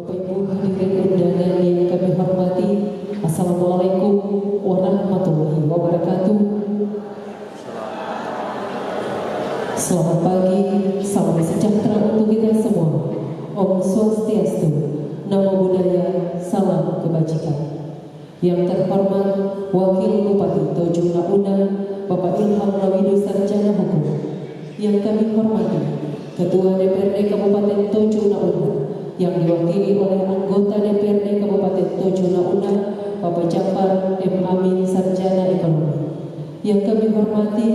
Bapak Ibu hadirin undangan yang kami hormati, Assalamualaikum warahmatullahi wabarakatuh. Selamat pagi, salam sejahtera untuk kita semua. Om Swastiastu, Namo Buddhaya, salam kebajikan. Yang terhormat Wakil Bupati Tojo Una, Bapak Ilham Lawidu Sarjana Hukum. Yang kami hormati Ketua DPRD Kabupaten Tojo Una, yang diwakili oleh anggota DPRD Kabupaten Tojo Una, Bapak Jafar M. Amin Sarjana Ekonomi. Yang kami hormati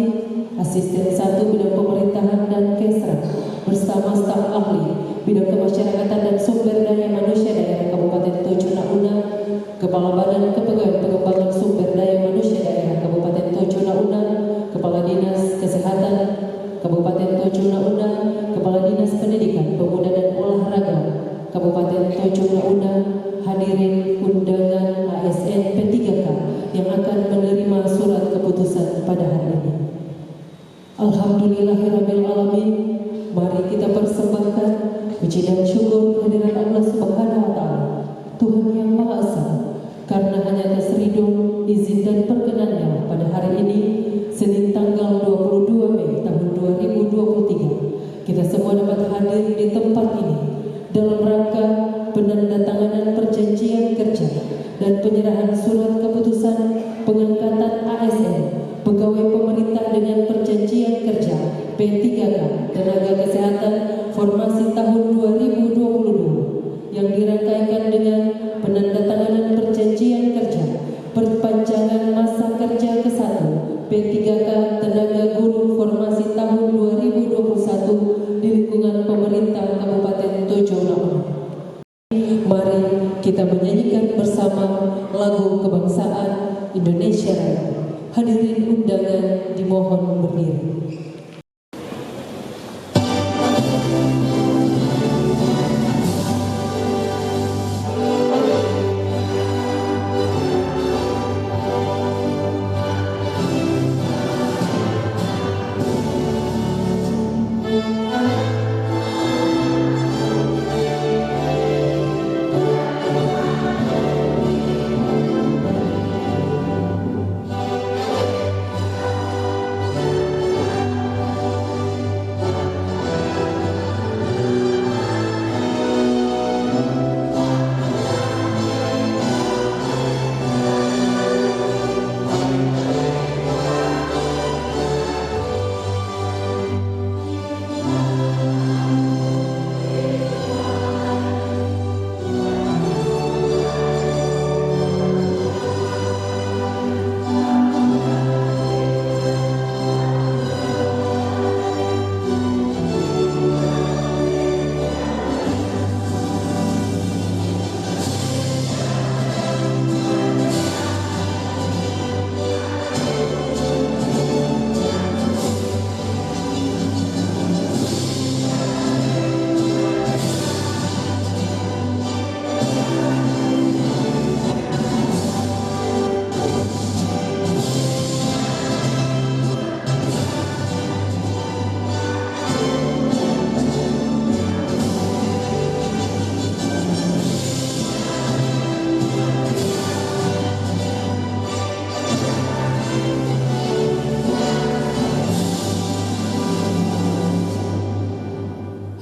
Asisten 1 Bidang Pemerintahan dan Kesra bersama staf ahli Bidang Kemasyarakatan dan Sumber Daya Manusia Daerah Kabupaten Tojo Una, Kepala Badan Kepegawaian Pengembangan Sumber Daya Manusia Daerah Kabupaten Tojo Una, Kepala Dinas Kesehatan Kabupaten Tojo Una, Kepala Dinas Pendidikan, Pemuda dan Olahraga Kabupaten Tojo Una, hadirin undangan ASN P3K yang akan menerima surat keputusan pada hari ini. Alhamdulillahirabbil alamin. Mari kita persembahkan puji dan syukur kehadirat Allah Subhanahu wa taala, Tuhan yang Maha Esa, karena hanya atas ridho, izin dan perkenannya pada hari ini Senin tanggal 22 Mei tahun 2023 kita semua dapat hadir di tempat ini dalam rangka penandatanganan perjanjian kerja dan penyerahan surat keputusan pengangkatan ASN pegawai pemerintah dengan perjanjian kerja P3K tenaga kesehatan formasi tahun 2022 yang dirangkaikan dengan penandatanganan perjanjian kerja perpanjangan masa kerja ke-1 P3K tenaga guru formasi tahun 2021 di lingkungan pemerintah Kabupaten Tojo Una. Mari kita menyanyikan bersama lagu kebangsaan Indonesia Raya. Hadirin undangan dimohon berdiri.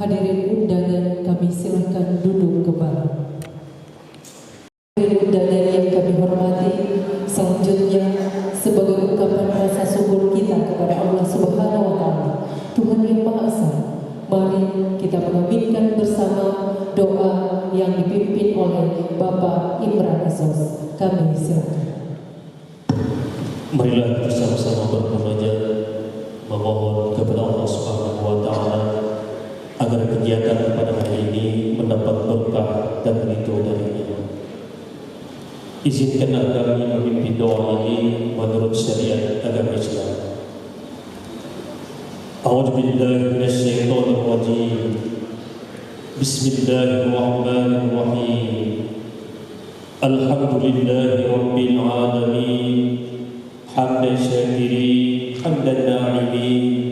Hadirin undangan, kami silakan duduk kembali. Hadirin undangan yang kami hormati, selanjutnya sebagai ungkapan rasa syukur kita kepada Allah Subhanahu wa taala, Tuhan yang Maha Esa, mari kita mengaminkan bersama doa yang dipimpin oleh Bapak Imran Esos. Kami silakan. Marilah bersama-sama bermunajat memohon kepada Allah Subhanahu wa taala agar kegiatan pada hari ini mendapat berkah dan ridho darinya. Izinkan kami memimpin doa ini menurut syariat agama Islam. A'udzu billahi minasyaitonir rajim. Bismillahirrahmanirrahim. Alhamdulillahi rabbil alamin. Hamdan syakirin, hamdan na'imin.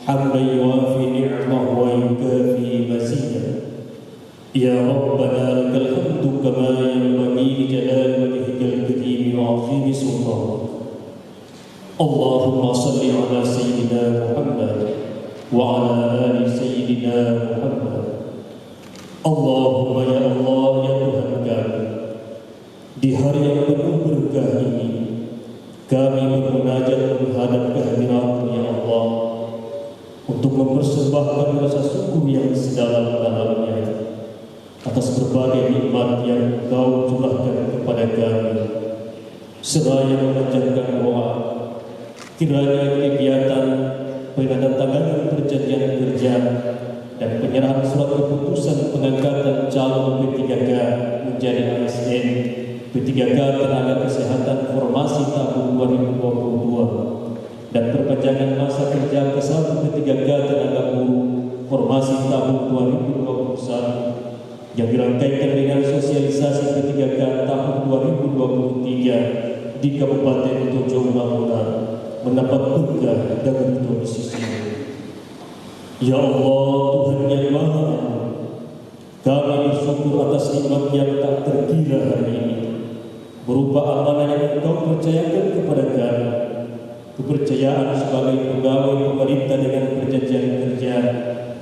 حمدا يوافي نعمه ويكافي مزيدا Ya Rabbana lakal hamdu kama yanbaghi li jalali wajhikal karim wa 'azimi sultanik. Allahumma salli ala sayyidina Muhammad wa ala ali sayyidina Muhammad. Allahumma ya Allah, ya Tuhan kami, di hari yang penuh berkah ini kami bermunajat menghadap kehadirat-Mu ya Allah untuk mempersembahkan rasa syukur yang sedalam-dalamnya atas berbagai nikmat yang Engkau curahkan kepada kami, seraya memanjatkan doa kiranya kegiatan penandatanganan perjanjian kerja dan penyerahan surat keputusan pengangkatan calon P3K menjadi ASN P3K Tenaga Kesehatan Formasi tahun 2022 dan perpanjangan masa kerja ke-1 P3K Tenaga Guru Formasi tahun 2021 yang dirangkaikan dengan sosialisasi P3K tahun 2023 di Kabupaten Tojo Mamuna mendapat berkah dan ridho di sisi-Mu. Ya Allah, Tuhan yang Maha Agung, kami bersyukur atas nikmat yang tak terkira hari ini, berupa amanah yang Engkau percayakan kepada kami, kepercayaan sebagai pegawai pemerintah dengan perjanjian kerja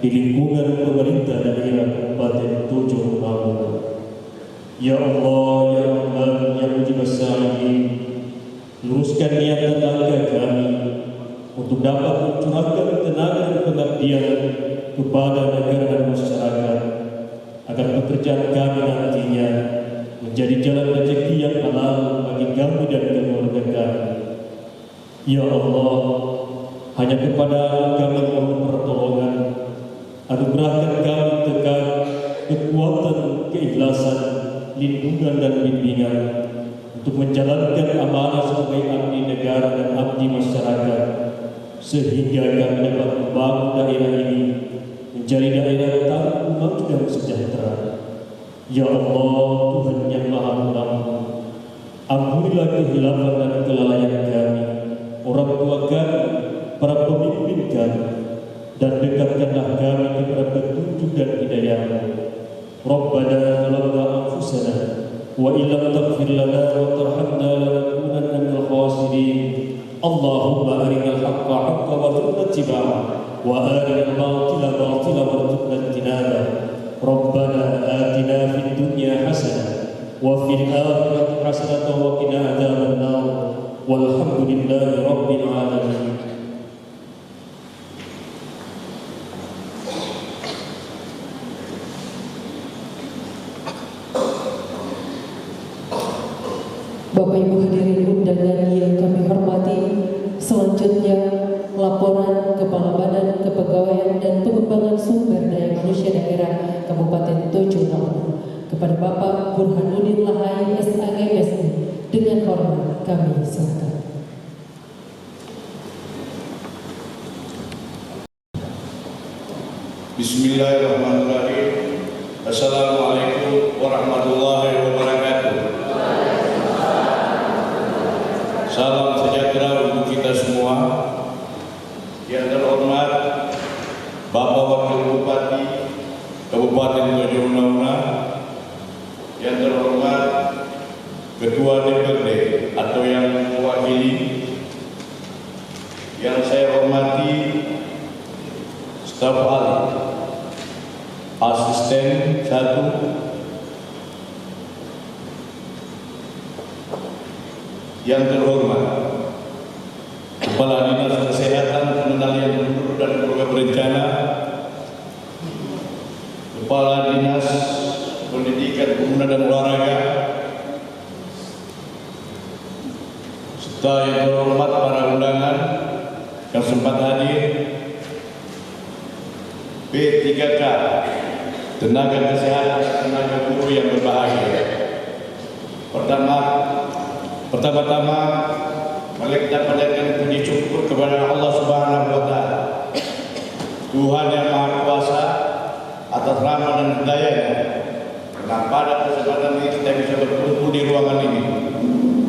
di lingkungan pemerintah daerah Kabupaten Tojo Mamuna. Ya Allah, ya Rahman, ya Mujibas Sa'ilin, luruskan niat tenaga kami untuk dapat mencurahkan tenaga dan pengabdian kepada negara dan masyarakat, agar pekerjaan kami nantinya menjadi jalan rezeki yang halal bagi kami dan keluarga kami. Ya Allah, hanya kepada kami mohon pertolongan, anugerahkan kami tegar kekuatan, keikhlasan, lindungan dan bimbingan untuk menjalankan amanah sebagai abdi negara dan abdi masyarakat, sehingga kami dapat membangun daerah ini menjadi daerah tangguh dan sejahtera. Ya Allah, Tuhan yang Maha Pengampun, ampunilah kehilafan dan kelalaian kami, orang tua kami, para pemimpin kami, dan dekatkanlah kami kepada petunjuk dan hidayah-Mu. Rabbana zalamna anfusana wa illam taghfir lana wa tarhamna lanakunanna minal khasirin. Allahumma arinal haqqa haqqan warzuqna ittiba'ah wa arinal batila batilan warzuqna ijtinabah. Rabbana atina fid dunya hasanah wa fil akhirati hasanah wa qina adzabannar. Walhamdulillahi rabbil alamin. Bapak Ibu hadirin undangan yang kami hormati, selanjutnya laporan Kepala Badan Kepegawaian dan Pengembangan Sumber Daya Manusia Daerah Kabupaten Tojo Mamuna kepada Bapak Burhanuddin Lahai SAG dengan hormat kami silakan. Bismillahirrahmanirrahim. Assalamualaikum warahmatullahi wabarakatuh. Salam sejahtera untuk kita semua. Yang terhormat Bapak Wakil Bupati Kabupaten Tojo Mamuna, yang terhormat Ketua DPRD atau yang mewakili, yang saya hormati staf ahli, asisten 1, yang terhormat Kepala Dinas Kesehatan, Pengendalian Penduduk dan Keluarga Berencana, Kepala Dinas Pendidikan, Pemuda dan Olahraga, serta yang terhormat para undangan yang sempat hadir, P3K Tenaga Kesehatan, tenaga guru yang berbahagia. Pertama-tama mari kita panjatkan puji syukur kepada Allah Subhanahu wa Ta'ala, Tuhan yang Maha Kuasa, atas rahmat dan hidayah-Nya. Karena pada kesempatan ini kita bisa berkumpul di ruangan ini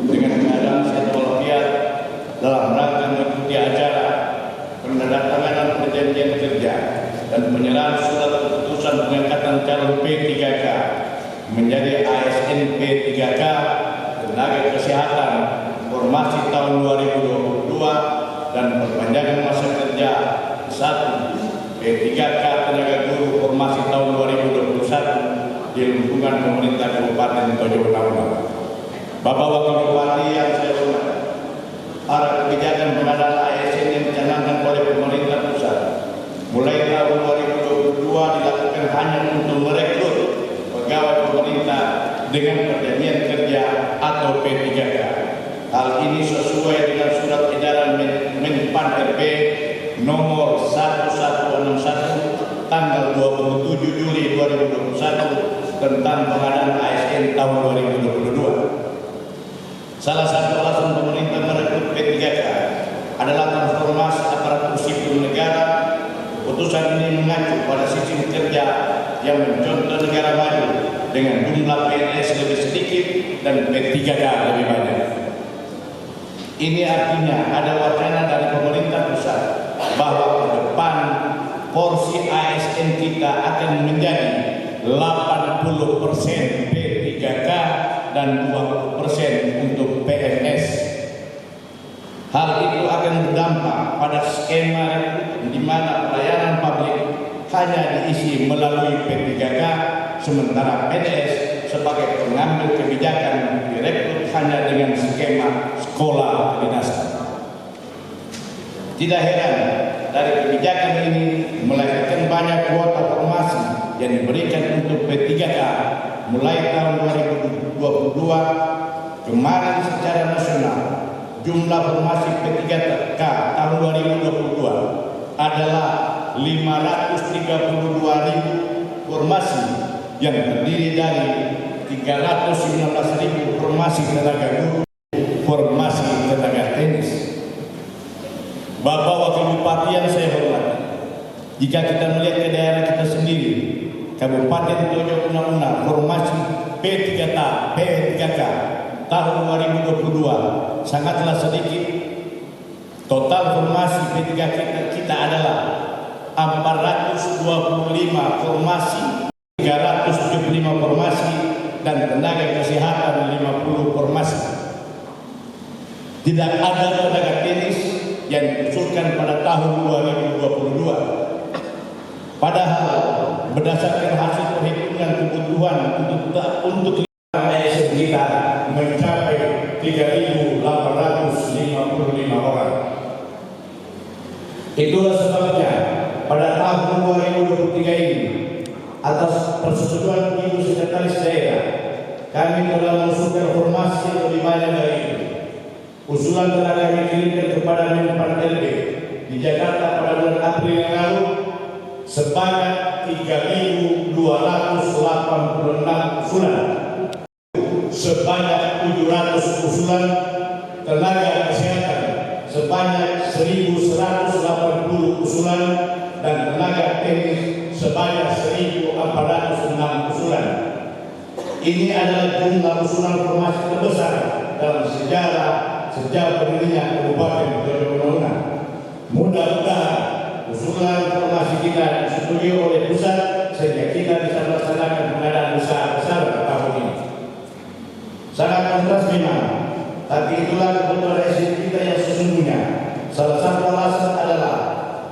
dengan keadaan sehat walafiat dalam rangka mengikuti acara penandatanganan perjanjian kerja dan penyerahan surat keputusan pengangkatan calon P3K kesehatan formasi tahun 2022 dan perpanjangan masa kerja 1 P3K tenaga guru formasi tahun 2021 di lingkungan pemerintah Kabupaten Tojo Utara. Bapak Wakil Bupati yang saya hormati, arah kebijakan pengadaan ASN yang dicanangkan oleh pemerintah pusat mulai tahun 2022 dilakukan hanya untuk merekrut pegawai pemerintah dengan perjanjian kerja atau P3K. Hal ini sesuai dengan surat edaran Menpan RB nomor 1161 tanggal 27 Juli 2021 tentang pengadaan ASN tahun 2022. Salah satu alasan pemerintah merekrut P3K adalah transformasi aparatur sipil negara. Keputusan ini mengacu pada sistem kerja yang mencontoh negara maju dengan jumlah PNS lebih sedikit dan P3K lebih banyak. Ini artinya ada wacana dari pemerintah pusat bahwa ke depan porsi ASN kita akan menjadi 80% P3K dan 20% untuk PNS. Hal itu akan berdampak pada skema di mana pelayanan publik hanya diisi melalui P3K, sementara PNS sebagai pengambil kebijakan direkrut hanya dengan skema sekolah kedinasan. Tidak heran dari kebijakan ini melahirkan banyak kuota formasi yang diberikan untuk P3K mulai tahun 2022. Kemarin secara nasional jumlah formasi P3K tahun 2022 adalah 532.000 formasi yang terdiri dari 319.000 formasi tenaga guru, formasi tenaga teknis. Bapak Wakil Bupati yang saya hormati, jika kita melihat ke daerah kita sendiri, Kabupaten Tojo Una formasi P3K tahun 2022 sangatlah sedikit. Total formasi P3K kita adalah 425 formasi, 375 formasi, dan tenaga kesehatan 50 formasi. Tidak ada tenaga teknis yang diusulkan pada tahun 2022. Padahal berdasarkan hasil perhitungan kebutuhan untuk ASN kita mencapai 3.855 orang. Itulah sebabnya pada tahun 2023 ini atas persetujuan Ibu Sekretaris Daerah kami telah mengusulkan formasi yang lebih banyak dari itu. Usulan telah kami kirimkan kepada Menpan RB di Jakarta pada bulan April yang lalu sebanyak 3.286 usulan, sebanyak 700 usulan tenaga kesehatan, sebanyak 1.180 usulan, dan tenaga teknis sebanyak 1.406 usulan. Ini adalah jumlah usulan formasi terbesar dalam sejarah sejak berdirinya Kabupaten Tojo Una. Mudah-mudahan usulan formasi kita disetujui oleh pusat sehingga kita bisa melaksanakan pengadaan besar-besaran tahun ini. Sangat kontras memang, tapi itulah kebutuhan ASN kita yang sesungguhnya. Salah satu alasan adalah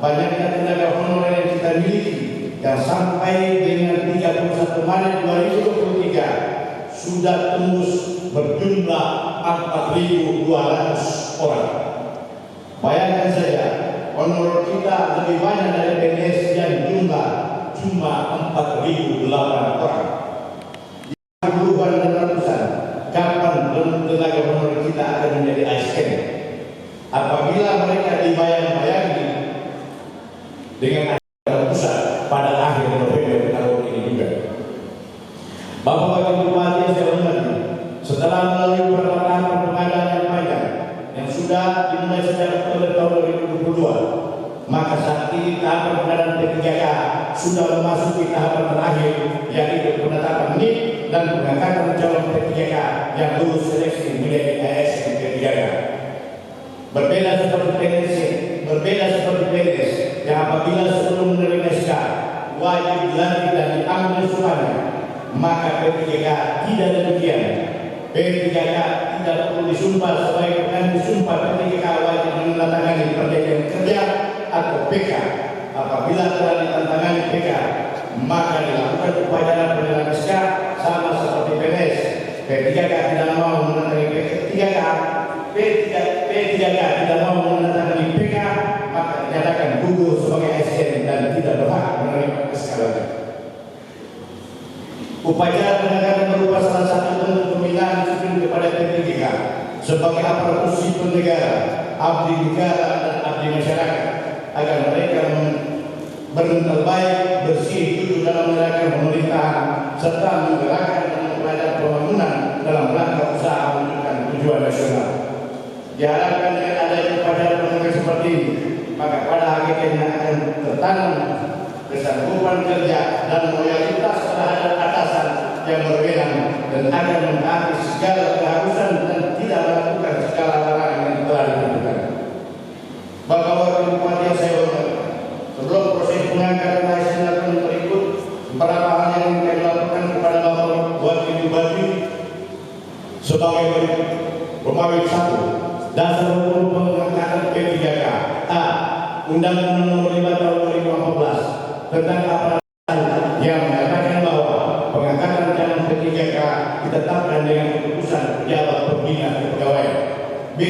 banyaknya tenaga honorer yang kita miliki yang sampai dengan 31 Maret 2023 sudah tembus berjumlah 4.200 orang. Bayangkan saja, honor kita lebih banyak dari PNS yang jumlah cuma 4.008 orang. Perubahan dan ratusan, kapan tenaga honor kita akan menjadi ASN? Apabila mereka dibayang-bayangi dengan anggaran pusat pada akhir November tahun ini juga. Bapak Wakil Bupati yang saya hormati, setelah melalui beberapa tahapan pengadaan yang panjang yang sudah dimulai sejak Oktober tahun 2022, maka saat ini tahapan pengadaan P3K sudah memasuki tahapan terakhir, yaitu penetapan NIP dan pengangkatan calon P3K yang lulus seleksi menjadi ASN P3K. Berbeda seperti PNS yang apabila sebelum menerima SK wajib dilantik dan diambil sumpahnya, maka P3K tidak demikian. P3K tidak disumpah sebagai pengganti sumpah P3K wajib menandatangani perjanjian kerja atau PK. Apabila telah ditandatangani PK, maka dilakukan upacara pengenalan SK sama seperti PNS. P3K tidak mau menandatangani P3K tidak mau menandatangani PK, maka dinyatakan gugur sebagai ASN dan tidak berhak menerima SK lagi. Upacara pengenalan berupa salah satu bentuk pembinaan disiplin kepada P3K sebagai aparatur sipil negara, abdi negara dan abdi masyarakat, agar mereka bermental baik, bersih, jujur dalam menjalankan pemerintahan, serta menggerakkan dan mempelajari pembangunan dalam rangka usaha mewujudkan tujuan nasional. Diharapkan dengan adanya upacara pengenalan seperti ini, maka pada hakikatnya akan tertanam kesanggupan kerja dan loyalitas terhadap atasan yang berwenang dan akan mentaati segala keharusan dan tidak melakukan segala larangan yang telah ditentukan. Bapak Wakil Bupati yang saya hormati, sebelum proses pengangkatan ASN berikut beberapa hal yang ingin dilakukan kepada Bapak Wakil Bupati sebagai berikut. Pemawit 1. Dasar hukum pengangkatan P3K. A. Undang-Undang Nomor 5 Tahun 2014 tentang aparatur yang menyatakan bahwa pengangkatan calon P3K ditetapkan dengan keputusan pejabat pembina kepegawaian. B.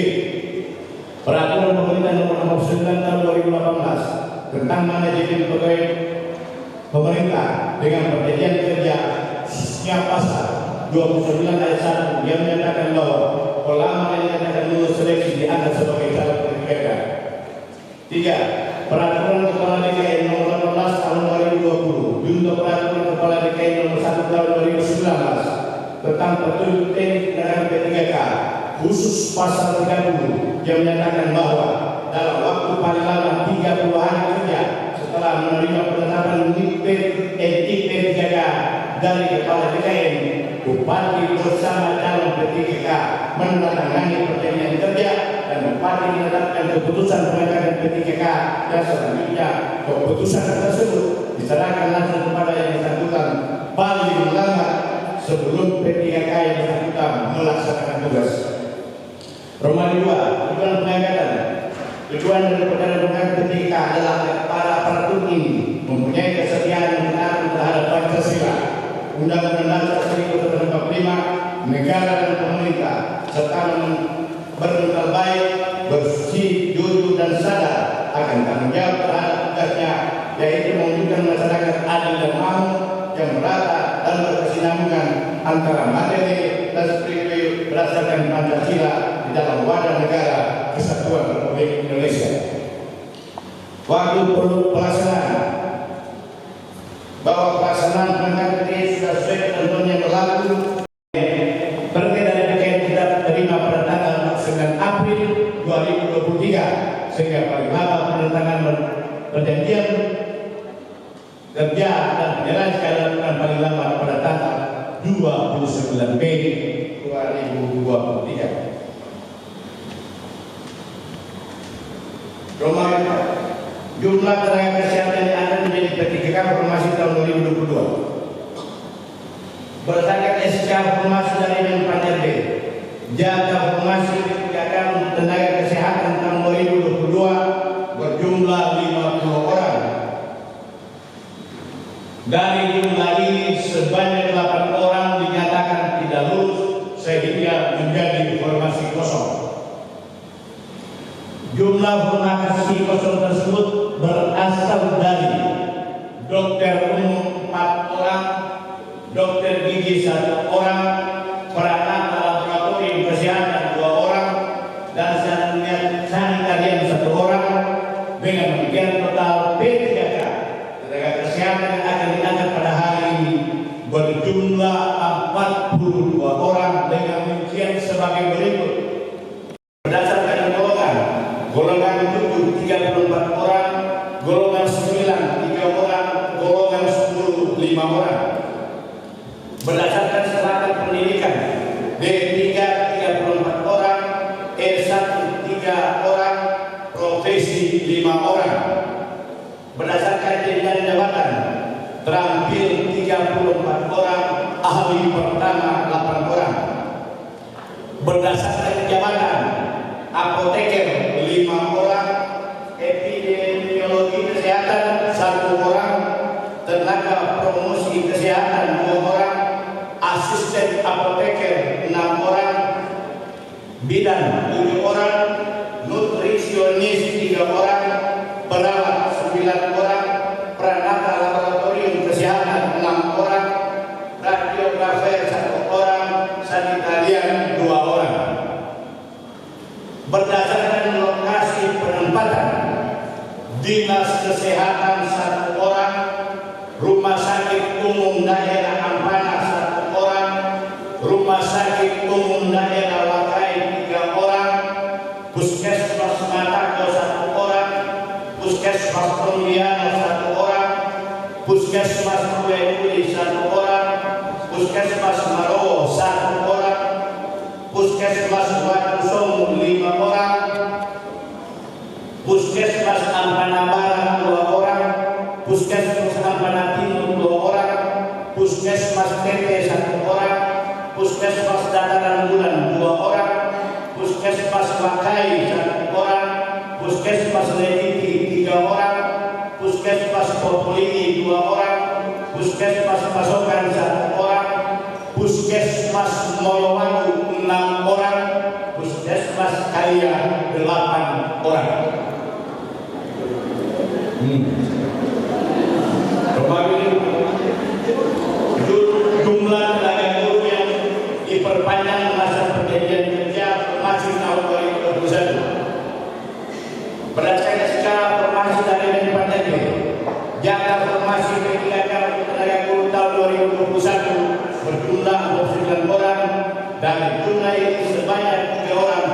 Peraturan Pemerintah Nomor 9 Tahun 2018 tentang manajemen pegawai pemerintah dengan perjanjian kerja khususnya pasal 29 ayat 1 yang menyatakan bahwa pelamar yang dinyatakan lulus seleksi dianggap sebagai calon P3K. 3. Peraturan Kepala DKI Nomor 18 Tahun 2020 junto Peraturan Kepala DKI Nomor 1 Tahun 2019 tentang petunjuk teknik kendaraan P3K khusus pasal 30 yang menyatakan bahwa dalam waktu paling lama 30 hari kerja setelah menerima penetapan NIP P3K dari Kepala DKI, Bupati bersama calon P3K menandatangani perjanjian kerja dan Bupati menetapkan keputusan pengangkatan P3K dan selanjutnya keputusan tersebut diserahkan langsung kepada yang bersangkutan paling lambat sebelum P3K yang bersangkutan melaksanakan tugas. Romawi 2. Tujuan pengangkatan. Tujuan dari perkara pengangkatan P3K adalah para aparatur ini mempunyai kesetiaan dan taat terhadap Pancasila, Undang-Undang Dasar 1945, negara dan pemerintah, serta bermental baik, bersih, jujur dan sadar akan tanggung jawab terhadap tugasnya, yaitu mewujudkan masyarakat adil dan makmur yang merata dan berkesinambungan antara materi dan spiritual berdasarkan Pancasila di dalam wadah negara Kesatuan Republik Indonesia. Waktu pelaksanaan bahwa pelaksanaan pengangkatan ini sudah sesuai ketentuan yang berlaku berbeda dengan kita terima pada tanggal 9 April 2023 sehingga paling lama penandatangan perjanjian kerja dan penjelasan sekali lakukan paling lama pada tanggal 29 Mei 2023. Romawi jumlah tenaga kesehatan yang akan menjadi P3K formasi tahun 2022 berdasarkan SK formasi dari Menpan RB, jatah formasi P3K untuk tenaga kesehatan tahun 2022 berjumlah 50 orang. Dari jumlah ini sebanyak 8 orang dinyatakan tidak lulus sehingga menjadi formasi kosong. Jumlah formasi kosong tersebut berasal dari dokter umum 4 orang, dokter gigi 1 orang, perawat laboratorium kesehatan 2 orang, dan sanitarian 1 orang. Dengan demikian total P3K tenaga kesehatan yang akan diangkat pada hari ini berjumlah 42 orang dengan rincian sebagai berikut. Berdasarkan golongan 7 34 orang, golongan 9 3 orang, golongan 10 5 orang. Berdasarkan strata pendidikan D3 34 orang, E1 3 orang, profesi 5 orang. Berdasarkan jenjang jabatan terampil 34 orang, ahli pertama 8 orang. Berdasarkan jabatan, apoteker 5 orang, epidemiologi kesehatan 1 orang, tenaga promosi kesehatan 2 orang, asisten apoteker 6 orang, bidan 7 orang, nutrisionis 3 orang, perawat 9 orang, peranata laboratorium kesehatan 6 orang, radiografer 1 orang, sanitarian 2 orang. Berdasarkan lokasi penempatan, dinas kesehatan 1 orang, rumah sakit umum daerah Ampana 1 orang, rumah sakit umum daerah Wakai 3 orang, puskesmas Matago 1 orang, puskesmas Pontiano 1 orang, puskesmas Kuekuli 1 orang, puskesmas Marowo 1 orang, puskesmas Watu Songo 5 orang, puskesmas Ampana Barat 2 orang, puskesmas Ampana Timur 2 orang, puskesmas Tete 1 orang, puskesmas Dataran Bulan 2 orang, puskesmas Wakai 1 orang, puskesmas Lediti 3 orang, puskesmas Populini 2 orang, puskesmas Pasokan 1 orang, puskesmas Molowagu 6 orang, puskesmas Kaya 8 orang. Jumlah tenaga guru yang diperpanjang masa perjanjian kerja masih tahun 2021. Berdasarkan skala formasi dari Mendagri, jatah formasi P3K tenaga guru tahun 2021 berjumlah 29 orang, dan jumlah ini sebanyak 3 orang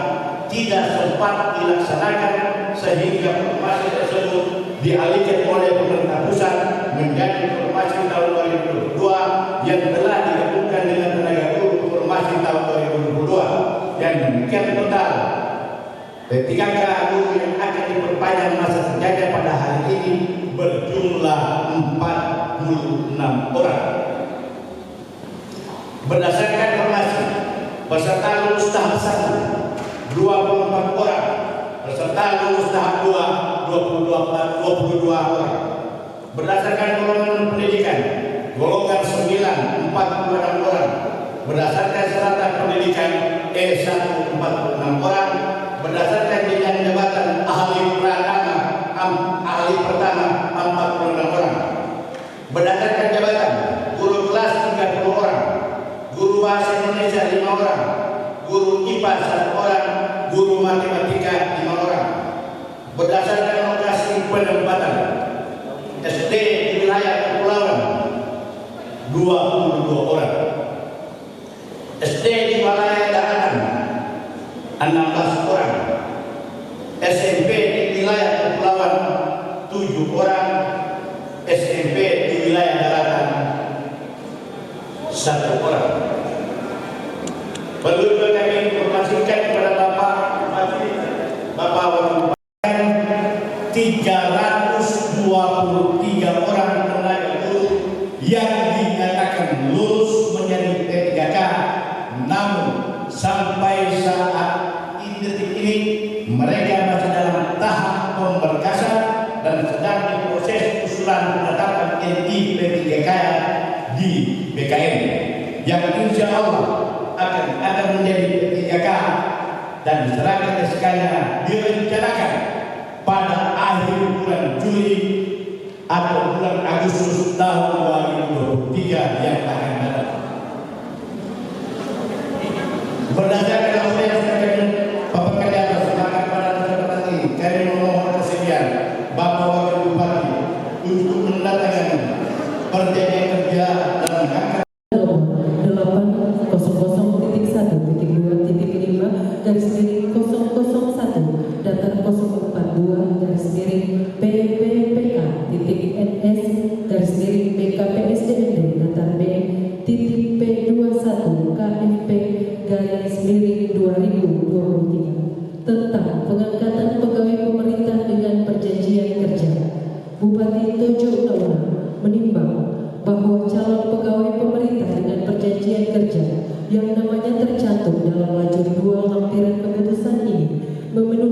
tidak sempat dilaksanakan sehingga formasi tersebut dialihkan oleh pemerintah pusat menjadi formasi tahun 2022 yang telah digabungkan dengan tenaga guru formasi tahun 2022, dan demikian total P3K guru yang akan diperpanjang masa kerjanya pada hari ini berjumlah 46 orang. Berdasarkan formasi, peserta lulus tahap 1 24 orang, peserta lulus tahap 2 22 orang. Berdasarkan golongan pendidikan, golongan 9 46 orang. Berdasarkan strata pendidikan E1 46 orang. Berdasarkan jenjang jabatan ahli pertama 46 orang. Berdasarkan jabatan guru kelas 30 orang, guru bahasa Indonesia 5 orang, guru IPA 1 orang, guru matematika 5 orang. Berdasarkan lokasi penempatan, SD di wilayah kepulauan 22 orang, SD di wilayah daratan 16 orang, SMP di wilayah kepulauan 7 orang, SMP di wilayah daratan 1 orang. Perlu kami informasikan kepada Bapak Wakil 323 orang tenaga guru yang dinyatakan lulus menjadi P3K, namun sampai saat ini mereka masih dalam tahap pemberkasan dan sedang diproses usulan penetapan NI P3K di BKN yang insya Allah akan menjadi P3K dan diserahkan SK-nya direncanakan pada akhir bulan Juli atau bulan Agustus tahun 2023 yang akan datang. Berdasarkan apa yang disampaikan Bapak Kadar semangat pada kesempatan ini, kami memohon kesediaan Bapak Wakil Bupati untuk menandatangani perjanjian kerja dan mengangkat 800.1.2.5 daftar 042 PPPK.NS BKPSDND daftar B P21 KFP /2023 tentang pengangkatan pegawai pemerintah dengan perjanjian kerja. Bupati Tojo Utara menimbang bahwa calon pegawai pemerintah dengan perjanjian kerja yang namanya tercantum dalam lajur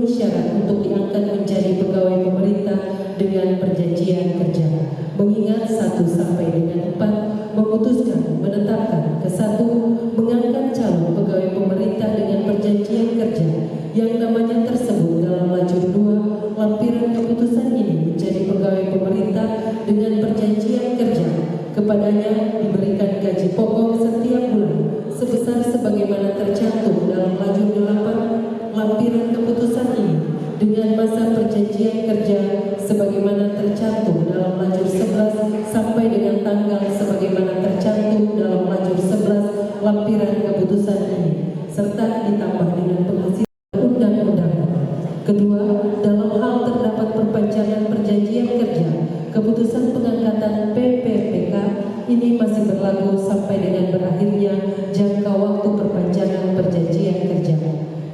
syarat untuk diangkat menjadi pegawai pemerintah dengan perjanjian kerja. Mengingat 1 sampai dengan 4 memutuskan menetapkan ke-1 mengangkat calon pegawai pemerintah dengan perjanjian kerja yang namanya tersebut dalam lajur 2 lampiran keputusan ini menjadi pegawai pemerintah dengan perjanjian kerja. Kepadanya diberikan gaji pokok setiap bulan sebesar sebagaimana tercantum dalam lajur 8 lampiran keputusan ini dengan masa perjanjian kerja sebagaimana tercantum dalam lajur 11 sampai dengan tanggal sebagaimana tercantum dalam lajur 11 lampiran keputusan ini serta ditambah dengan penghasilan undang-undangan. Kedua, dalam hal terdapat perpanjangan perjanjian kerja, keputusan pengangkatan PPPK ini masih berlaku sampai dengan berakhirnya jangka waktu perpanjangan perjanjian kerja.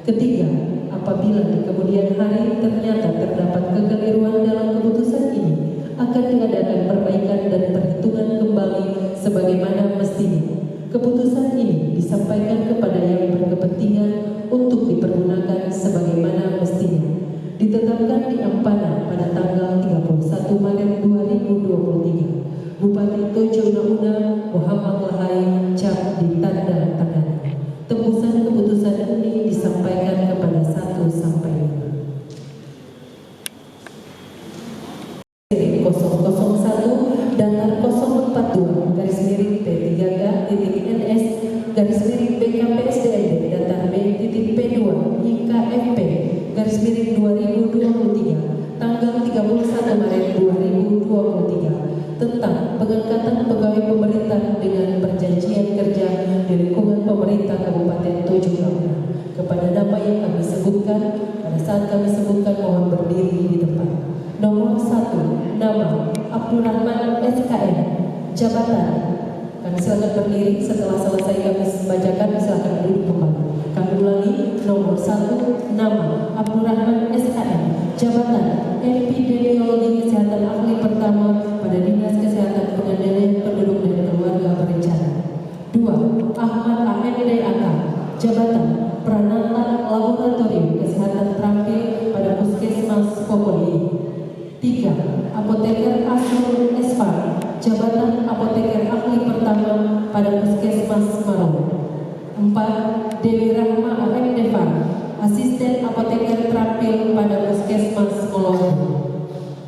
Ketiga, apabila di kemudian hari ternyata terdapat kekeliruan dalam keputusan ini, akan diadakan perbaikan dan perhitungan kembali sebagaimana mestinya. Keputusan ini disampaikan kepada yang berkepentingan untuk dipergunakan sebagaimana mestinya. Ditetapkan di Ampana pada tanggal 31 Maret 2023. Bupati Tojo Una Muhammad Lahai cap ditanda tangan. Tembusan keputusan ini disampaikan kepada 1 sampai 5. 001 datar 042 garis miring P3K.NS garis miring BKPSDND datar B.P2 IKFP garis miring 2023 tanggal 31 Maret 2023 tentang pengangkatan pegawai pemerintah dengan perjanjian kerja di lingkungan pemerintah Kabupaten Tojo Una. Kepada nama yang kami sebutkan, pada saat kami sebutkan mohon berdiri di tempat. Nomor 1, nama Abdurrahman SKM, jabatan. Kami silakan berdiri, setelah selesai kami bacakan silakan duduk kembali. Kami ulangi, nomor 1, nama Abdurrahman SKM, jabatan epidemiologi kesehatan ahli pertama pada Dinas Kesehatan Pengendalian Penduduk dan Keluarga Berencana. 2, Ahmad AMDAK, jabatan Pranata Laboratorium Kesehatan Terampil pada Puskesmas Popoli. 3, Apoteker Asrul Esfar, jabatan Apoteker ahli pertama pada Puskesmas Marau. 4, Dewi Rahma AMDFar, asisten apoteker terampil pada Puskesmas Mologo.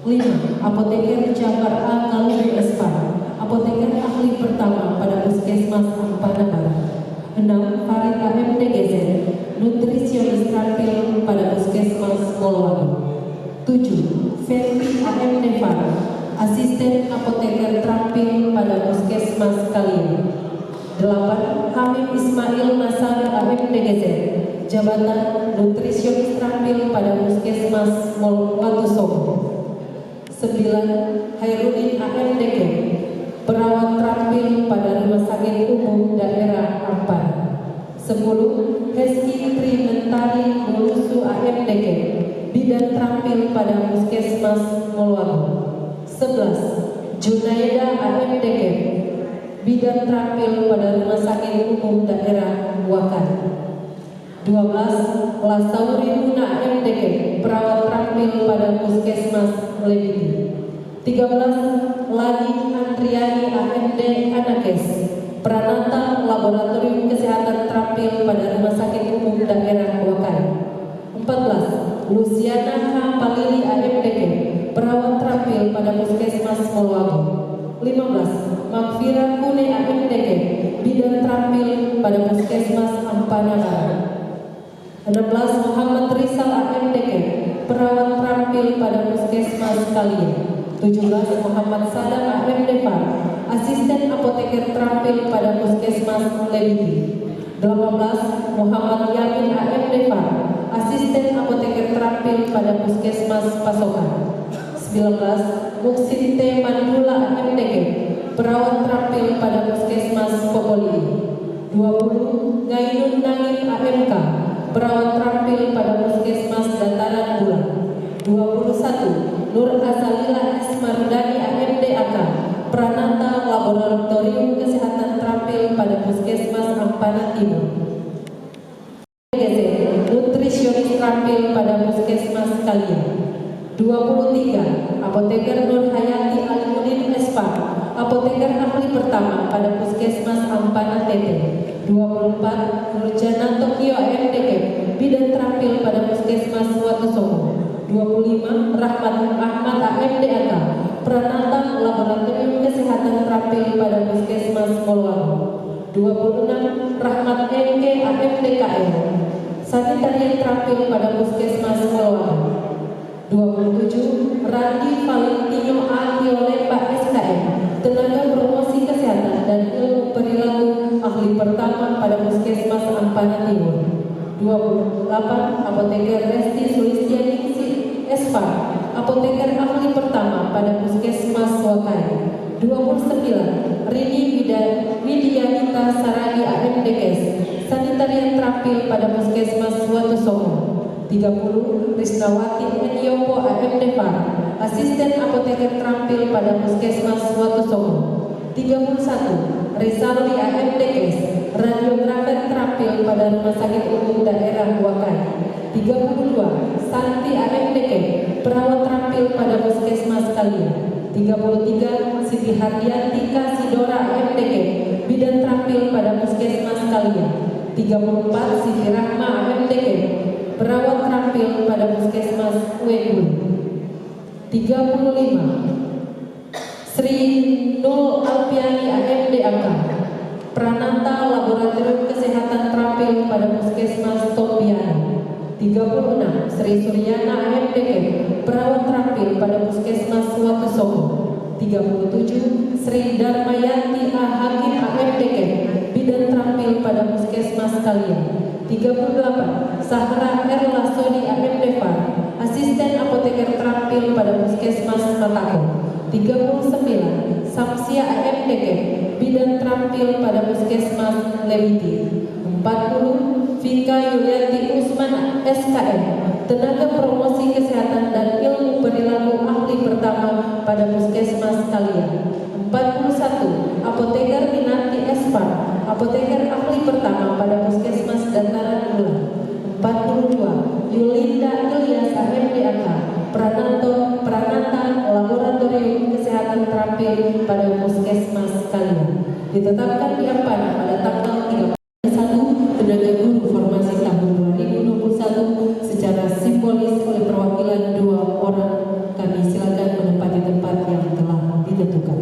5, Apoteker Jafar A. Kaluri Esfar, apoteker ahli pertama pada Puskesmas Ampana Barat. 6, Farid AMDGZ, nutrisionis terampil pada Puskesmas Mologo. 7, Fendi AMDFar, asisten apoteker terampil pada Puskesmas Kalian. 8, Hamid Ismail Nasari AMDGZ, jabatan nutrisionis terampil pada Puskesmas Watusobo. 9, Hairudin AMDG, perawat terampil pada Rumah Sakit Umum Daerah Ampana. 10, Heski Trimentari Mulusu AMDG, bidan terampil pada Puskesmas Mologo. 11, Junaida AMDG, bidan terampil pada Rumah Sakit Umum Daerah Wakan. 12, Lasauri Muna AMDG, perawat terampil pada Puskesmas Lebiti. 13, Ladi Andriani AMD Anakes, Pranata Laboratorium Kesehatan Terampil pada Rumah Sakit Umum Daerah Wakan. 14, Luciana H. Palili AMDG, perawat terampil pada Puskesmas Mologo. 15, Makfira Kune AMDG, bidan terampil pada Puskesmas Ampana Barat. 16, Muhammad Rizal AMDG, perawat terampil pada Puskesmas Kalian. 17, Muhammad Sadam AMDFar, asisten apoteker terampil pada Puskesmas Lebiti. 18, Muhammad Yamin AMDFar, asisten apoteker terampil pada Puskesmas Pasokan. 19, Muksin T. Mandula AMDG, perawat terampil pada Puskesmas Popoli. 20, Gainun Nangin AMK, perawat terampil pada Puskesmas Dataran Bulan. 21, Nur Azalila S. Mardani AMDAK, Pranata Laboratorium Kesehatan Terampil pada Puskesmas Ampana Timur. Nutrisionis terampil pada Puskesmas sekalian. 23. Apoteker Nur Hayati Alimuddin Espa, apoteker ahli pertama pada Puskesmas Ampana Tete. 24. Nurjana Tokyo MDK, bidan terampil pada Puskesmas Watusomo. 25. Rahmat Ahmad AMDAK, Pranata Laboratorium Kesehatan terampil pada Puskesmas Moloarjo. 26. Rahmat MK AMDKL, sanitarian terampil pada Puskesmas Moloarjo. 27. Randi Valentino Atiolemba SKM, tenaga promosi kesehatan dan ilmu perilaku ahli pertama pada Puskesmas Ampana Timur. 28. Apoteker Resti Sulistianingsih SPA, apoteker ahli pertama pada Puskesmas Wakai. 29. Rini Widianita Saragi AMDKes, sanitarian terampil pada Puskesmas Watusomo. 30. Risnawati Enyoko AMDPAR, asisten apoteker terampil pada Puskesmas Watusomo. 31. Rizaldi AMDKes, radiografer terampil pada Rumah Sakit Umum Daerah Wakai. 32. Santi AMDK, perawat terampil pada Puskesmas Kalian. 33. Siti Hardianti Kasidora AMDK, bidan terampil pada Puskesmas Kalian. 34. Siti Rahma AMDK, perawat terampil pada Puskesmas Webun. 35. Sri Nul Alpiani AMDAK, Pranata Laboratorium Kesehatan terampil pada Puskesmas Tombiani. 36. Sri Suryana AMDK, perawat terampil pada Puskesmas Watusomo. 37. Sri Darmayanti Hakim AMDK, bidan terampil pada Puskesmas Kalian. 38. Sahra Erla Soni AMDPAR, asisten apoteker terampil pada Puskesmas Matako. 39. Samsia AMDK, bidan terampil pada Puskesmas Lewiti. 40. Vika Yulianti Usman SKM, tenaga promosi kesehatan dan ilmu perilaku ahli pertama pada Puskesmas Kalian. 41. Apoteker Minarti Espa, apoteker ahli pertama pada Puskesmas Dataran Ulang. 42. Yulinda Ilyas AMDAK, Pranata Laboratorium Kesehatan terampil pada Puskesmas Kalian. Ditetapkan di Ampana pada tanggal 31 tenaga guru formasi tahun 2021 secara simbolis oleh perwakilan 2 orang. Kami silakan menempati tempat yang telah ditentukan.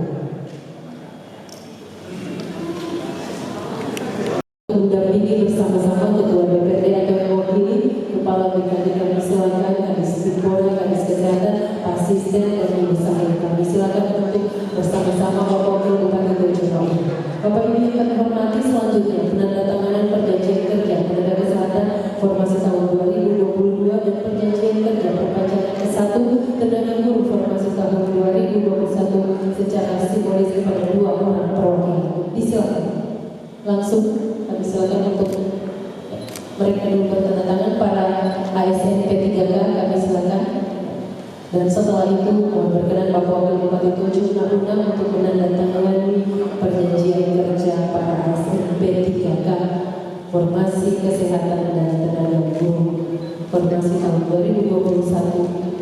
Mendampingi bersama-sama Ketua DPRD akan mewakili Kepala BKD, kami silakan Kadis Tipora, Kadis Kesehatan, Asisten dan Usaha. Kami silakan untuk bersama-sama Bapak Wakil Bupati Bojonegoro. Bapak Ibu yang kami hormati, selanjutnya penandatanganan perjanjian kerja tenaga kesehatan formasi tahun 2022 dan perjanjian kerja perpanjangan ke-1 tenaga guru formasi tahun 2021 secara simbolis kepada 2 orang perwakilan. Disilakan. Langsung kami silakan untuk mereka dulu bertanda tangan. Para ASN P3K kami silakan. Dan setelah itu mohon berkenan Bapak Wakil Bupati Tojo untuk menandatangani perjanjian kerja para ASN P3K formasi kesehatan dan tenaga guru formasi tahun 2021.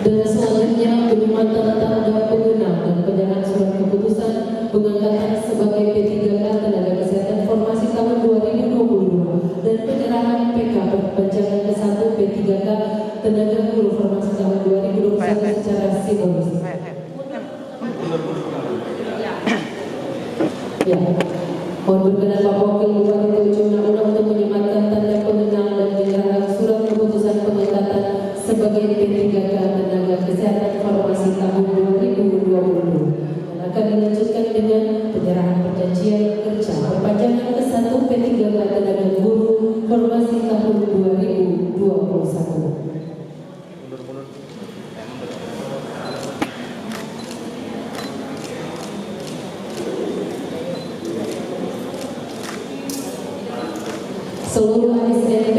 Dan selanjutnya penyerahan tanda pengenal dan penyerahan surat keputusan pengangkatan sebagai P3K tenaga kesehatan formasi tahun 2022 dan penyerahan PK perpanjangan ke-1 P3K tenaga guru formasi tahun 2021 secara simbolis. Ya, mohon berkenan Bapak Wakil Bupati Tojo untuk menyematkan tanda pengenal dan penyerahan surat keputusan pengangkatan sebagai P3K tenaga kesehatan formasi tahun 2022.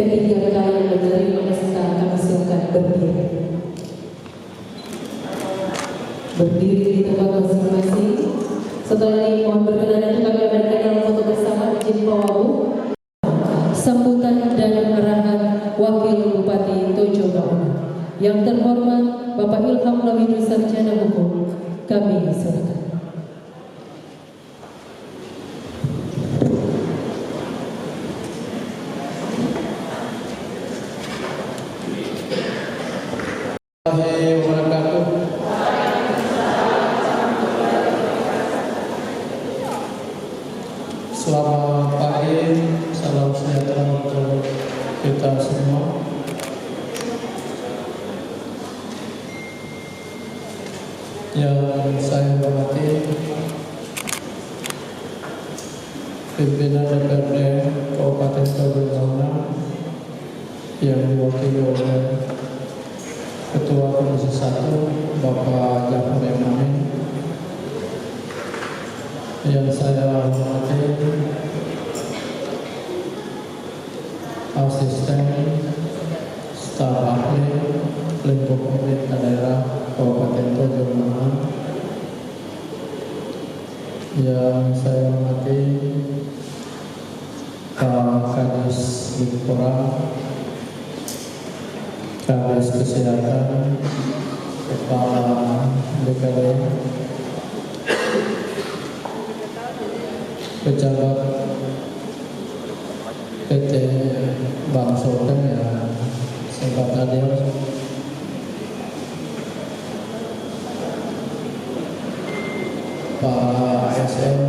P3K yang menerima SK kami silakan berdiri. Berdiri di tempat masing-masing. Setelah ini mohon berkenan untuk kami adakan dalam foto bersama izin Pawabu. Sambutan dan arahan Wakil Bupati Tojo Mauna. Yang terhormat Bapak Ilham Lawini Sarjana Hukum, kami silakan. Selamat pagi, salam sejahtera untuk kita semua. Yang saya hormati pimpinan DPRD Kabupaten Tojo Mauna yang diwakili oleh Ketua Komisi 1 Bapak Jafar Emamin, yang saya hormati asisten staf ahli lingkup pemerintah daerah Kabupaten Tojo Mauna, yang saya hormati Pak Kadis Lingkora, Kadis Kesehatan, Kepala BKD, pejabat PT Bank Sultan yang sempat hadir, Pak SM,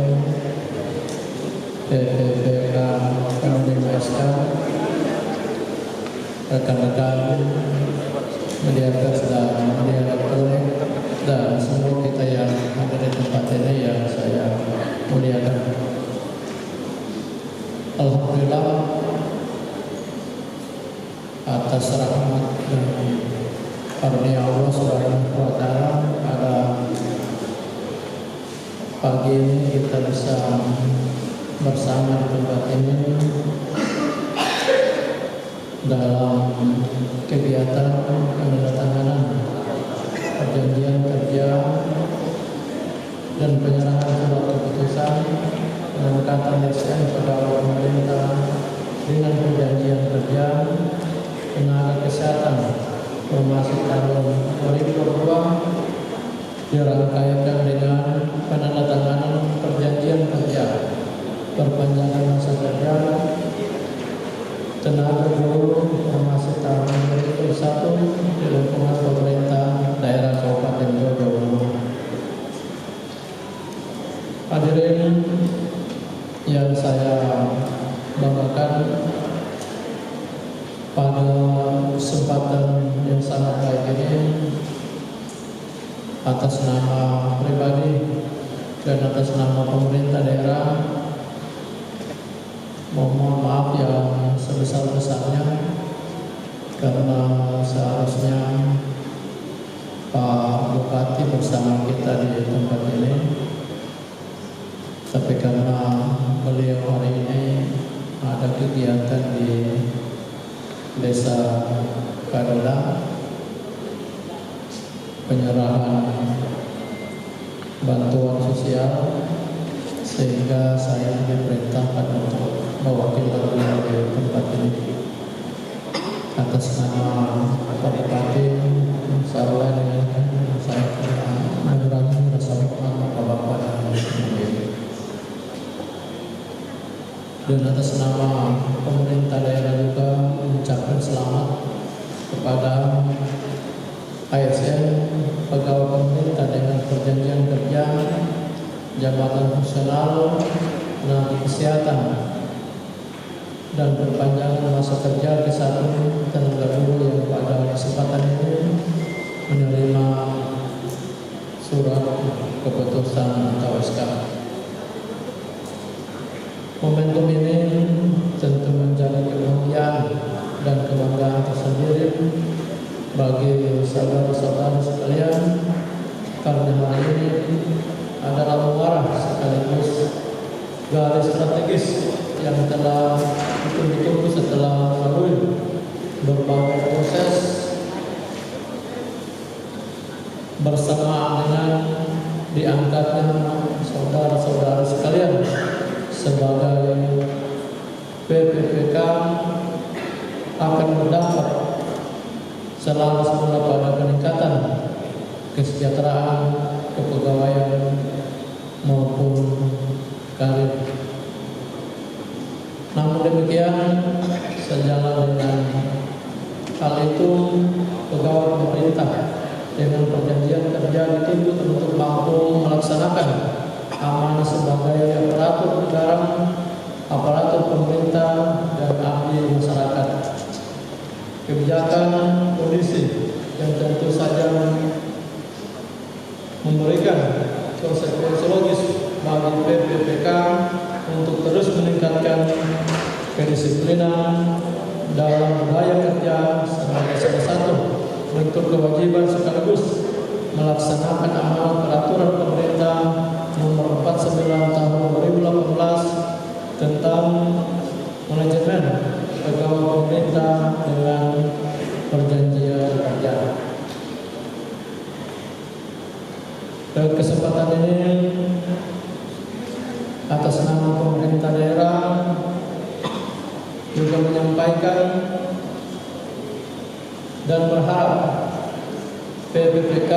PPPK Penerima SK, rekan-rekan media pers dan media elektronik, dan semua kita yang ada di tempat ini yang saya muliakan. Alhamdulillah atas rahmat dan karunia Allah Subhanahu wa Ta'ala, pada pagi ini kita bisa bersama di tempat ini dalam kegiatan penandatanganan perjanjian kerja dan penyerahan surat keputusan pengangkatan ASN pegawai pemerintah dengan perjanjian kerja tenaga kesehatan formasi tahun 2002 dirangkaikan dengan penandatanganan perjanjian kerja perpanjangan masa kerja tenaga guru formasi tahun 2001 di lingkungan pemerintah daerah Kabupaten Tojo Mauna. Hadirin yang saya banggakan, pada kesempatan yang sangat baik ini, atas nama pribadi dan atas nama pemerintah daerah, mohon maaf yang sebesar-besarnya karena seharusnya Pak Bupati bersama kita di tempat ini, tapi karena beliau hari ini ada kegiatan di Desa Kadola, penyerahan bantuan sosial, sehingga saya diperintahkan untuk mewakili beliau di tempat ini. Atas nama Pak Bupati, saya dengan saya mengurangi rasa hormat Bapak dan Ibu. Dan atas nama pemerintah daerah juga mengucapkan selamat kepada ASN pegawai pemerintah dengan perjanjian kerja, jabatan fungsional, tenaga kesehatan, dan perpanjangan masa kerja ke satu tenaga guru yang pada kesempatan ini menerima surat keputusan atau SK. Momentum ini tentu menjadi kebahagiaan dan kebanggaan tersendiri bagi saudara-saudara sekalian, karena hari ini adalah muara sekaligus garis strategis yang telah ditunggu setelah melalui berbagai proses bersama dengan diangkatnya saudara-saudara sekalian sebagai PPPK akan berdampak selalu semula pada peningkatan kesejahteraan kepegawaian maupun karir. Namun demikian, sejalan dengan hal itu, pegawai pemerintah dengan perjanjian kerja dituntut untuk mampu melaksanakan amanah sebagai aparatur negara, aparatur pemerintah, dan abdi masyarakat. Kebijakan kondisi yang tentu saja memberikan konsekuensi logis bagi PPPK untuk terus meningkatkan kedisiplinan dalam budaya kerja sebagai salah satu bentuk kewajiban sekaligus melaksanakan amanat peraturan pemerintah nomor 49 tahun 2018 tentang manajemen pegawai pemerintah dengan perjanjian kerja. Dalam kesempatan ini, atas nama pemerintah daerah juga menyampaikan dan berharap PPPK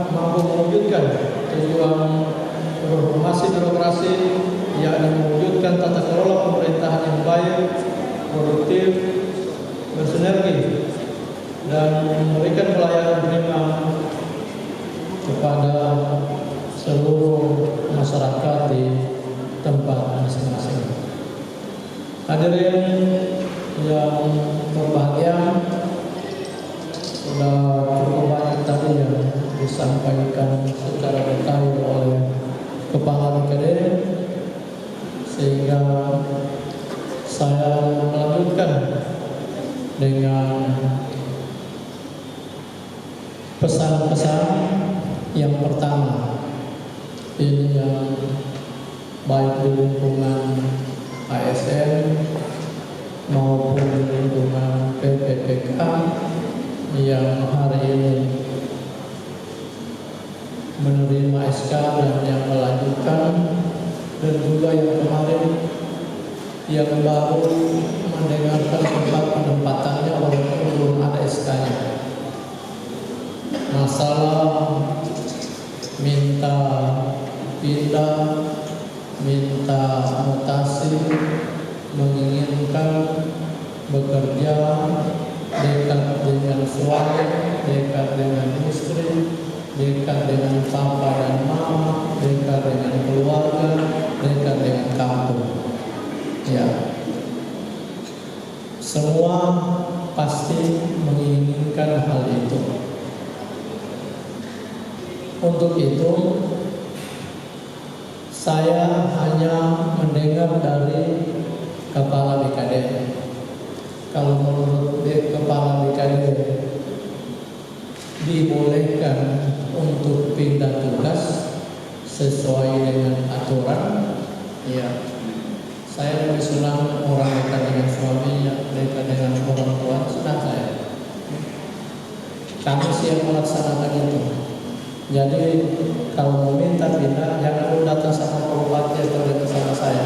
mampu mewujudkan tujuan reformasi birokrasi, yakni mewujudkan tata kelola pemerintahan yang baik, produktif, bersinergi, dan memberikan pelayanan prima kepada seluruh masyarakat di tempat masing-masing. Hadirin yang berbahagia, sudah cukup banyak tadi yang disampaikan secara detail oleh Kepala BKD, sehingga saya melanjutkan dengan pesan-pesan yang pertama. Ini yang baik di lingkungan ASN maupun di lingkungan PPPK yang hari ini menerima SK dan yang melanjutkan, dan juga yang kemarin yang baru mendengarkan tempat penempatannya walaupun belum ada SK-nya. Masalah minta pindah, minta mutasi, menginginkan bekerja dekat dengan suami, dekat dengan istri, dekat dengan papa dan mama, dekat dengan keluarga, dekat dengan kampung. Ya, semua pasti menginginkan hal itu. Untuk itu, saya hanya mendengar dari Kepala BKD. Kalau menurut Kepala BKD dibolehkan untuk pindah tugas sesuai dengan aturan, ya. Saya lebih senang orang dekat dengan suaminya, dekat dengan orang tua, senang saya. Kami siap melaksanakan itu. Jadi kalau mau minta pindah, jangan dulu datang sama Pak Bupati atau datang sama saya,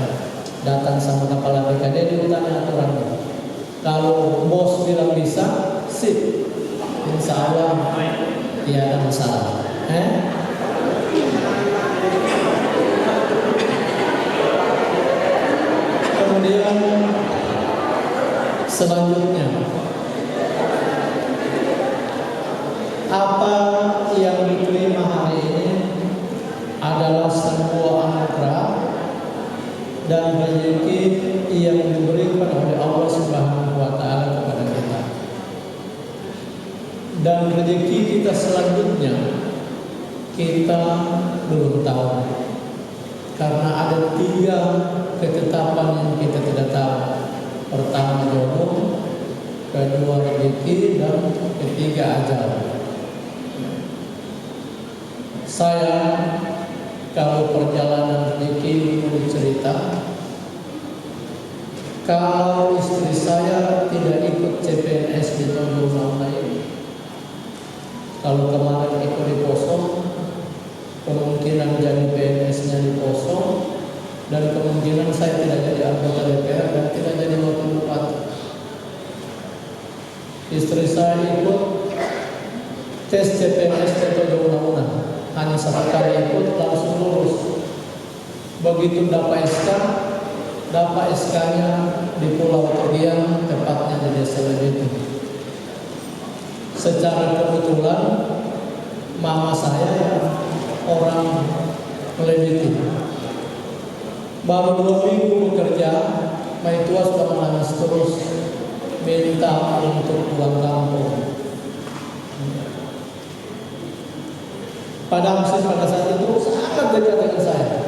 datang sama Kepala BKD dulu tanya aturannya. Kalau bos bilang bisa, sip, insya Allah tiada masalah. Kemudian selanjutnya, apa yang diterima hari ini adalah sebuah anugerah dan rezeki yang diberikan oleh Allah Subhanahu wa Ta'ala kepada kita. Dan rezeki kita selanjutnya kita belum tahu, karena ada 3 ketetapan yang kita tidak tahu. Pertama jodoh, kedua rezeki, dan ketiga ajal. Saya kalau perjalanan rezeki dulu cerita, kalau istri saya tidak ikut CPNS di tahun 2006 ini, kalau kemarin ikut di Poso, kemungkinan jadi PNS-nya di Poso, dan kemungkinan saya tidak jadi anggota DPR dan tidak jadi wakil bupati. Istri saya ikut tes CPNS di tahun 2006, hanya satu kali ikut langsung lulus. Begitu dapat SK-nya di Pulau Togian, tepatnya di Desa Lebiti. Secara kebetulan mama saya orang Lebiti. Baru 2 minggu bekerja, Mai tua sudah menangis terus minta untuk pulang kampung. Pada saat itu sangat dekat dengan saya.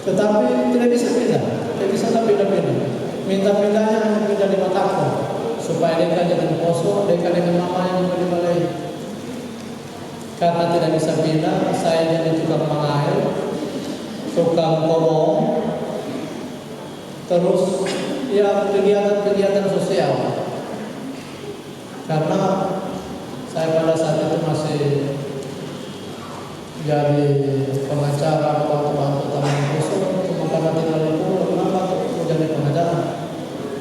Tetapi tidak bisa pindah, tidak bisa pindah-pindah. Minta-pindahnya hanya pindah di Mataku, supaya dekat dengan Poso, dekat dengan mamanya juga di Balai. Karena tidak bisa pindah, saya jadi tukang mengair, tukang korong, terus ya kegiatan-kegiatan sosial. Karena saya pada saat itu masih jadi pengacara, bantu-bantu taman Poso, cuma karena tinggal di Pulau, kenapa aku jadi pengacara?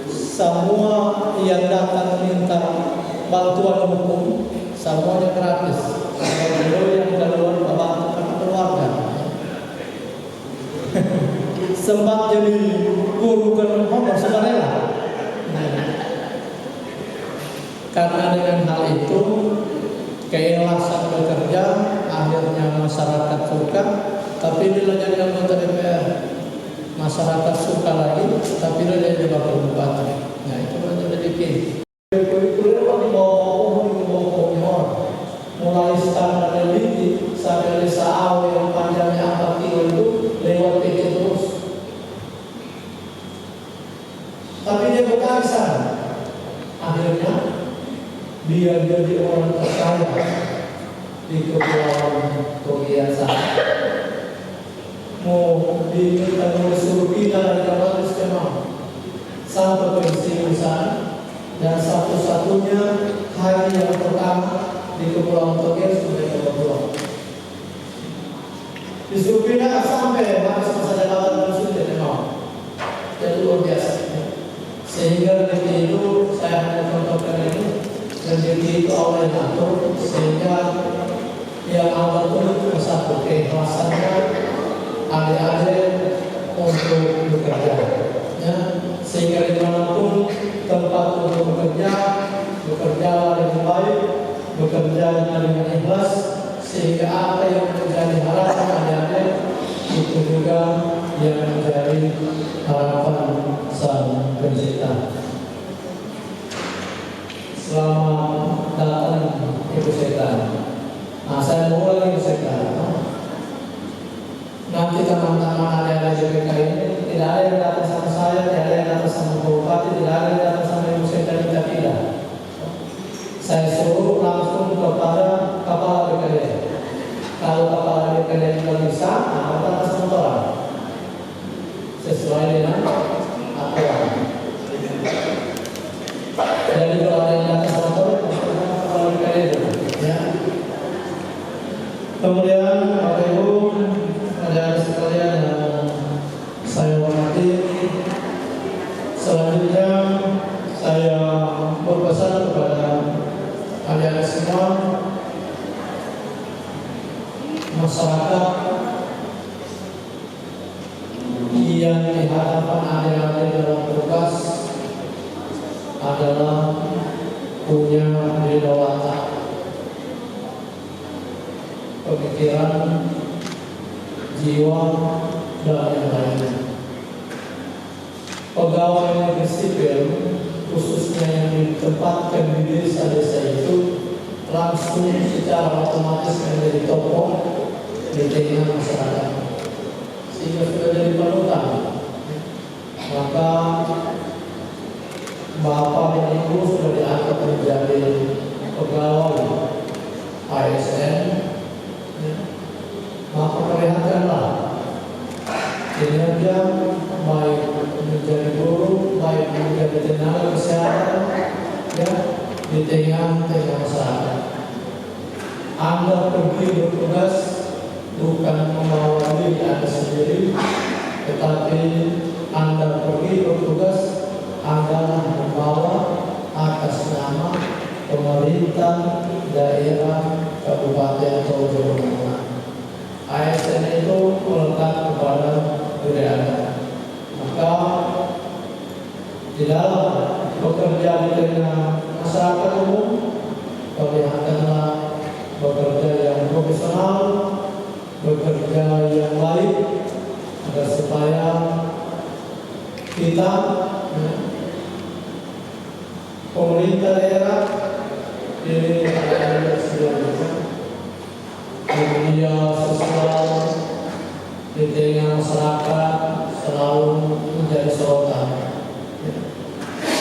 Semua yang datang minta bantuan hukum, semuanya gratis. Kalau yang keluar membantu keluarga. Sempat jadi guru honor sukarela. Karena dengan hal itu keikhlasan bekerja, akhirnya masyarakat suka. Tapi bila jadi anggota DPR, masyarakat suka lagi, tapi bila jadi wakil bupati, nah itu menjadi key. Mulai standar Lebiti sampai Desa Awe yang panjangnya 4 kilo itu lewat PT terus. Tapi dia berkaitan, akhirnya dia jadi orang terkaya di Kepulauan Togian sana. Mau diminta disuruh pindah dari kapal istimewa sampai pensiun sana, dan satu-satunya hari yang pertama di Kepulauan Togian sudah pulang. Disuruh pindah sampai habis masa jabatan pensiun tidak mau. Jadi luar biasa. Sehingga dari itu saya hanya contohkan ini, dan itu Allah yang atur, sehingga yang Allah itu satu keikhlasannya adik-adik untuk bekerja, ya, sehingga dimanapun tempat untuk bekerja dengan baik, bekerja dengan ikhlas, sehingga apa yang menjadi harapan adik-adik itu juga yang menjadi harapan sang pencipta. Selamat datang Ibu Setan. Nah, saya mulai Ibu Setan. Nanti teman-teman ada JPK ini tidak ada yang datang sama saya, tidak ada yang datang sama Bupati, tidak ada yang datang sama Ibu Setan, tidak. Saya suruh langsung kepada kepala BKD. Kalau kepala BKD tidak bisa, maka datang sama orang sesuai dengan aturan. Jadi kalau ada yang datang sama orang, kepala BKD dulu, ya. Kemudian Bapak Ibu, ada sekalian yang saya hormati, selanjutnya saya berpesan kepada kalian semua, masyarakat yang di hadapan adik-adik dalam tugas adalah punya ridho pemikiran, jiwa, dan yang lainnya. Pegawai negeri sipil, khususnya yang ditempatkan di desa-desa itu, langsung secara otomatis menjadi tokoh di tengah masyarakat, sehingga sudah jadi panutan. Maka Bapak dan Ibu sudah diangkat menjadi pegawai ASN, maka perlihatkanlah kinerja baik menjadi pergi bertugas bukan membawa diri Anda sendiri, tetapi Anda pergi bertugas adalah membawa atas nama pemerintah daerah Kabupaten Tojo Menengah. ASN itu melekat kepada diri Anda. Maka di dalam bekerja di tengah masyarakat umum, perlihatkanlah bekerja yang profesional, bekerja yang baik, agar supaya kita, pemerintah daerah ini ada media sosial di tengah masyarakat selalu menjadi sorotan.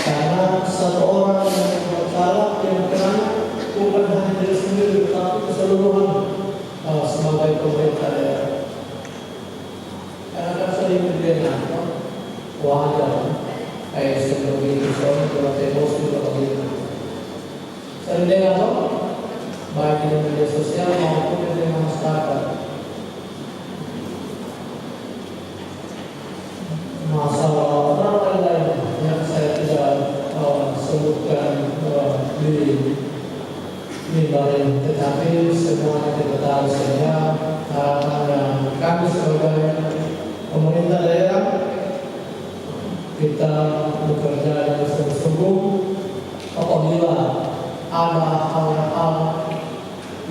Karena satu orang yang bersalah yang kena bukan hanya diri sendiri, tetapi keseluruhan sebagai pemerintah daerah. Karena kan sering terjadi wajar kayak seperti itu, soal emosi begitu. Sering dengar baik di media sosial maupun di tengah masyarakat. Masalah orang lain yang saya tidak sebutkan di mimbarin, tetapi semua kita tahu saja harapan kami sebagai pemerintah daerah, kita bekerja dengan sungguh-sungguh. Apabila ada hal-hal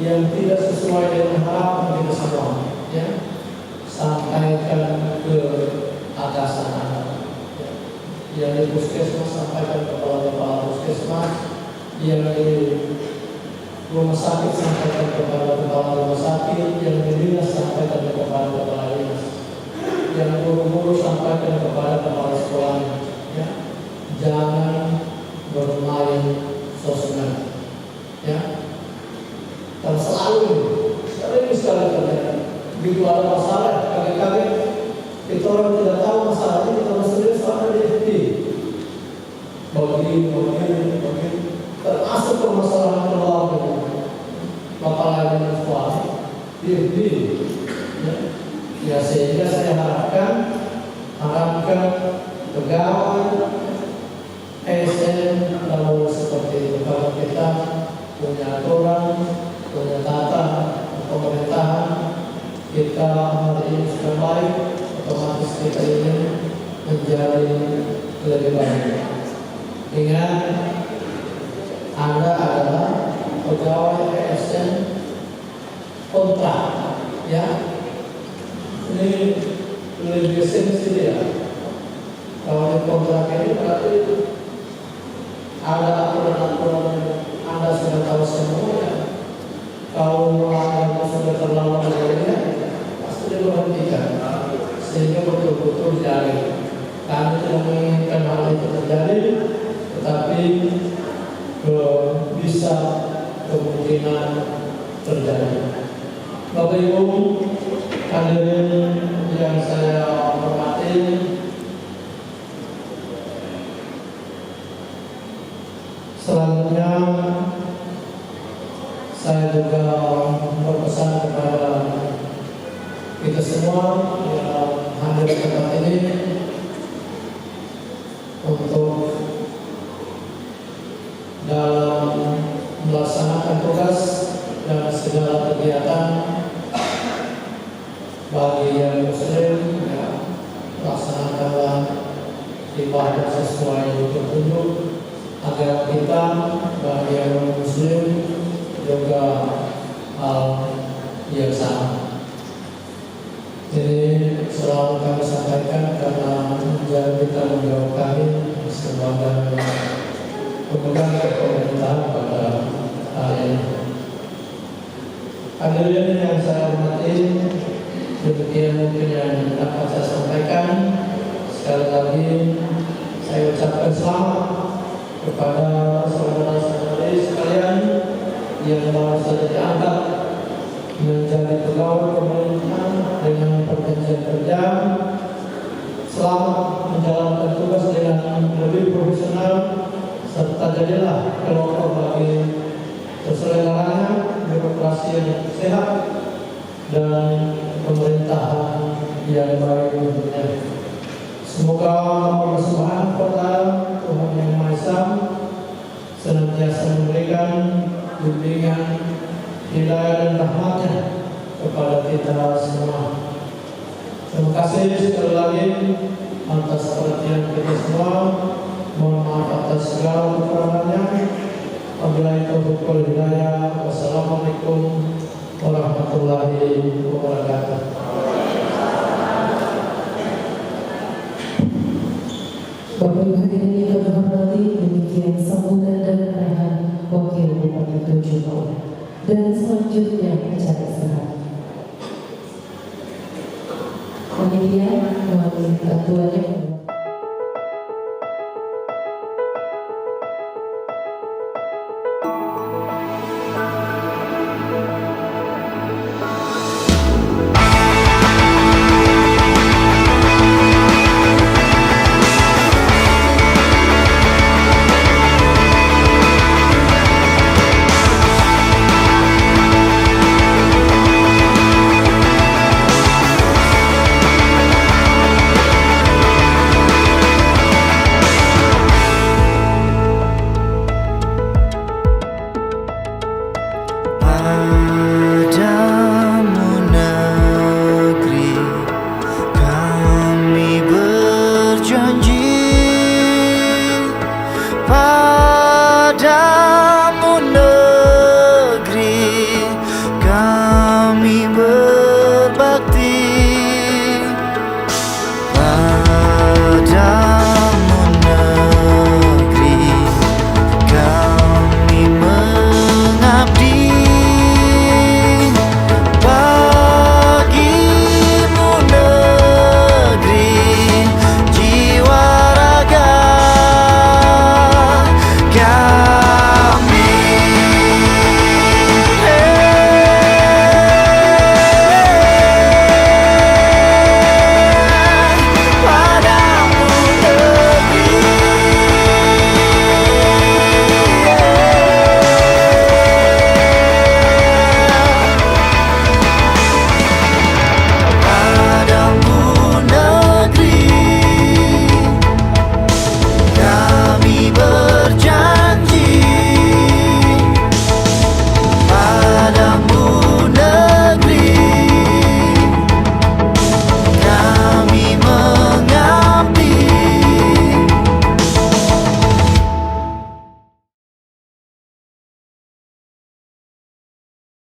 yang tidak sesuai dengan harapan kita semua, ya, sampaikan ke atasan Anda. Yang di puskesmas sampaikan ke kepala puskesmas, yang di rumah sakit sampaikan kepada kepala rumah sakit, yang di dinas sampaikan kepada kepala dinas, yang guru-guru sampaikan kepada kepala sekolah. Ya, jangan bermain sosmed, ya. Dan sering sekali terjadi. Begitu ada masalah, kaget-kaget kita orang tidak tahu masalahnya, kita sendiri soalnya di FB. Begini, termasuk permasalahan keluarga, apalagi dengan suami di FB. Ya, sehingga saya harapkan pegawai ASN kalau seperti itu, kalau kita punya aturan, punya tata pemerintahan, kita hari ini sudah baik, otomatis kita ingin menjadi lebih baik. Ingat, Anda adalah pegawai ASN kontrak, ya. Ini lebih sensitif ya. Kalau di kontrak ini berarti ada aturan-aturan yang Anda sudah tahu semuanya. Kalau Anda sudah terlalu berjaya, pasti diberhentikan. Sehingga betul-betul jadi. Kami tidak menginginkan hal itu terjadi, tetapi bisa kemungkinan terjadi. Bapak Ibu hadirin yang saya hormati, selanjutnya saya juga berpesan kepada kita semua yang hadir di tempat ini untuk dalam melaksanakan tugas dan segala kegiatan bagi yang muslim, ya, laksanakanlah ibadah sesuai petunjuk, agar kita bagi yang muslim juga hal yang sama. Jadi selalu kami sampaikan karena menjadi tanggung jawab kami sebagai pemegang pemerintahan pada hari ini. Hadirin yang saya hormati, demikian mungkin yang dapat saya sampaikan. Sekali lagi saya ucapkan selamat kepada saudara-saudari sekalian yang baru saja diangkat menjadi pegawai pemerintah dengan perjanjian kerja. Selamat menjalankan tugas dengan lebih profesional, serta jadilah pelopor bagi terselenggaranya birokrasi yang sehat dan pemerintahan yang baik untuknya. Semoga Allah Subhanahu wa Ta'ala, Tuhan yang Maha Esa, senantiasa memberikan bimbingan, hidayah dan rahmatnya kepada kita semua. Terima kasih sekali lagi atas perhatian kita semua. Mohon maaf atas segala kekurangannya. Wabillahi taufiq wal hidayah. Wassalamualaikum warahmatullahi wabarakatuh. Bapak Ibu hadirin yang kami hormati, demikian sambutan dan arahan Wakil Bupati Tojo. Dan selanjutnya acara istirahat. Panitia, mohon ketuanya.